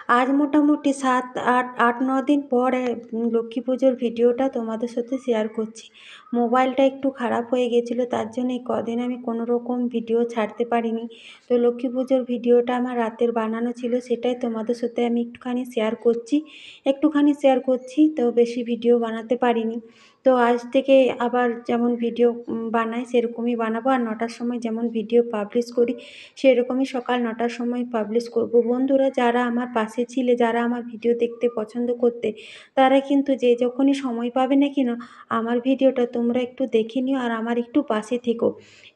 আজ মোটামুটি 7 8 8 9 দিন পর লক্ষ্মী পুজোর ভিডিওটা তোমাদের সাথে শেয়ার করছি। মোবাইলটা একটু খারাপ হয়ে গেছিলো, তার জন্য এই কদিন আমি কোনো রকম ভিডিও ছাড়তে পারিনি। তো লক্ষ্মী পুজোর ভিডিওটা আমার রাতের বানানো ছিল, সেটাই তোমাদের সাথে আমি একটুখানি শেয়ার করছি। তো বেশি ভিডিও বানাতে পারিনি। তো আজ থেকে আবার যেমন ভিডিও বানাই সেরকমই বানাবো, আর 9টার সময় যেমন ভিডিও পাবলিশ করি সেরকমই সকাল 9টার সময় পাবলিশ করব। বন্ধুরা যারা আমার পাশে ছিলে, যারা আমার ভিডিও দেখতে পছন্দ করতে, তারা কিন্তু যে যখনই সময় পাবে না কেন আমার ভিডিওটা তোমরা একটু দেখে নিও আর আমার একটু পাশে থেকো।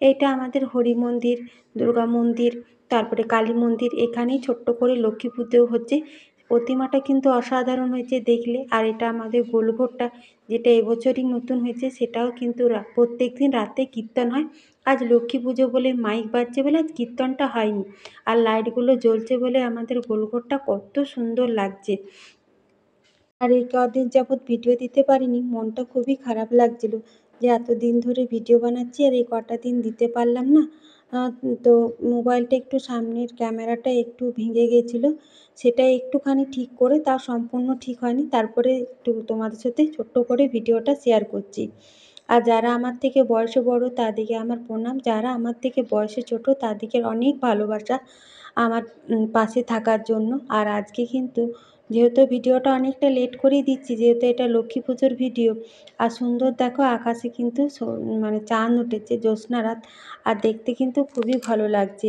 এইটা আমাদের হরি মন্দির, দুর্গা মন্দির, তারপরে কালী মন্দির, এখানেই ছোট্ট করে লক্ষ্মী পুজো হচ্ছে। প্রতিমাটা কিন্তু অসাধারণ হয়েছে দেখলে। আর এটা আমাদের গোলঘরটা, যেটা এবছরই নতুন হয়েছে, সেটাও কিন্তু প্রত্যেক দিন রাতে কীর্তন হয়। আজ লক্ষ্মী পুজো বলে মাইক বাজছে বলে আজ কীর্তনটা হয়নি, আর লাইটগুলো জ্বলছে বলে আমাদের গোলঘরটা কত সুন্দর লাগছে। আর এই কদিন যাবৎ ভিডিও দিতে পারিনি, মনটা খুবই খারাপ লাগছিল যে এতদিন ধরে ভিডিও বানাচ্ছি আর এই কটা দিন দিতে পারলাম না। তো মোবাইলটা একটু সামনের ক্যামেরাটা একটু ভেঙে গেছিলো, সেটা একটুখানি ঠিক করে, তাও সম্পূর্ণ ঠিক হয়নি, তারপরে একটু তোমাদের সাথে ছোট্ট করে ভিডিওটা শেয়ার করছি। আর যারা আমার থেকে বয়সে বড় তাদেরকে আমার প্রণাম, যারা আমার থেকে বয়সে ছোট তাদেরকে অনেক ভালোবাসা আমার পাশে থাকার জন্য। আর আজকে কিন্তু যেহেতু ভিডিওটা অনেকটা লেট করেই দিচ্ছি, যেহেতু এটা লক্ষ্মী পুজোর ভিডিও, আর সুন্দর দেখো আকাশে কিন্তু মানে চাঁদ উঠেছে, জ্যোৎস্না রাত, আর দেখতে কিন্তু খুবই ভালো লাগছে।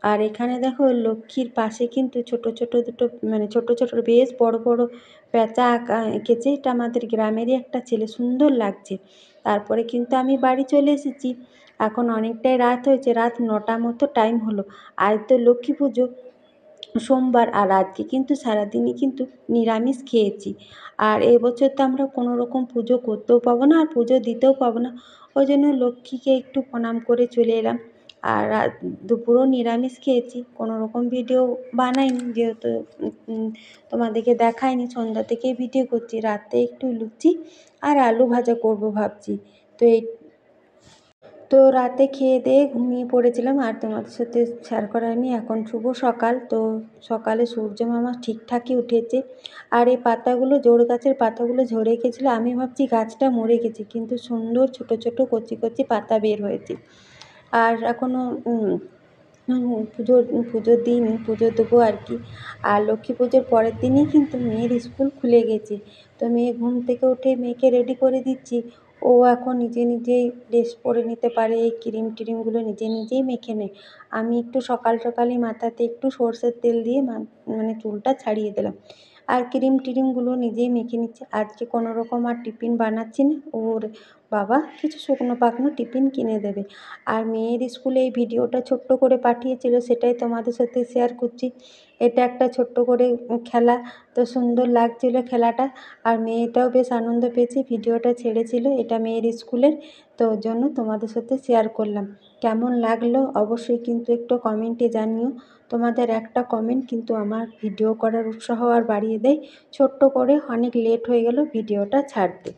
আর এখানে দেখো লক্ষ্মীর পাশে কিন্তু ছোট ছোট দুটো মানে ছোট ছোট বেশ বড় বড় প্যাঁচা এঁকেছে। এটা আমাদের গ্রামেরই একটা ছেলে, সুন্দর লাগছে। তারপরে কিন্তু আমি বাড়ি চলে এসেছি। এখন অনেকটাই রাত হয়েছে, রাত 9টা মতো টাইম হলো। আজ তো লক্ষ্মী পুজো সোমবার, আর আজকে কিন্তু সারাদিনই কিন্তু নিরামিষ খেয়েছি। আর এবছর তো আমরা কোনো রকম পুজো করতেও পাবো না আর পুজো দিতেও পাবো না, ওই জন্য লক্ষ্মীকে একটু প্রণাম করে চলে এলাম। আর দুপুরেও নিরামিষ খেয়েছি, কোনো রকম ভিডিও বানাইনি, যেহেতু তোমাদেরকে দেখাইনি, সন্ধ্যা থেকেই ভিডিও করছি। রাতে একটু লুচি আর আলু ভাজা করব ভাবছি। তো রাতে খেয়ে দিয়ে ঘুমিয়ে পড়েছিলাম আর তোমাদের সাথে শেয়ার করা হয়নি। এখন শুভ সকাল, তো সকালে সূর্য মামা ঠিকঠাকই উঠেছে। আর এই পাতাগুলো, জোড় গাছের পাতাগুলো ঝরে গেছিলো, আমি ভাবছি গাছটা মরে গেছে, কিন্তু সুন্দর ছোট ছোট কচি কচি পাতা বের হয়েছে। আর এখনও পুজোর দিন পুজো দেবো আর কি। আর লক্ষ্মী পুজোর পরের দিনই কিন্তু মেয়ের স্কুল খুলে গেছে। তো মেয়ে ঘুম থেকে উঠে মেয়েকে রেডি করে দিচ্ছি। ও এখন নিজে নিজেই ড্রেস পরে নিতে পারে, এই ক্রিম ট্রিমগুলো নিজে নিজেই মেখে নেয়। আমি একটু সকাল সকালই মাথাতে একটু সর্ষের তেল দিয়ে মানে চুলটা ছাড়িয়ে দিলাম, আর ক্রিম ট্রিমগুলো নিজেই মেখে নিচ্ছে। আজকে কোনো রকম আর টিফিন বানাচ্ছি না, ওর বাবা কিছু শুকনো পাকনো টিফিন কিনে দেবে। আর মেয়ের স্কুলে এই ভিডিওটা ছোট্ট করে পাঠিয়েছিল, সেটাই তোমাদের সাথে শেয়ার করছি। এটা একটা ছোট্ট করে খেলা, তো সুন্দর লাগছিল খেলাটা, আর মেয়েটাও বেশ আনন্দ পেয়েছে। ভিডিওটা ছেড়েছিল, এটা মেয়ের স্কুলের, তো ওর জন্য তোমাদের সাথে শেয়ার করলাম। কেমন লাগলো অবশ্যই কিন্তু একটু কমেন্টে জানিও। তোমাদের একটা কমেন্ট কিন্তু আমার ভিডিও করার উৎসাহ আর বাড়িয়ে দেয়। ছোট্ট করে অনেক লেট হয়ে গেল ভিডিওটা ছাড়তে।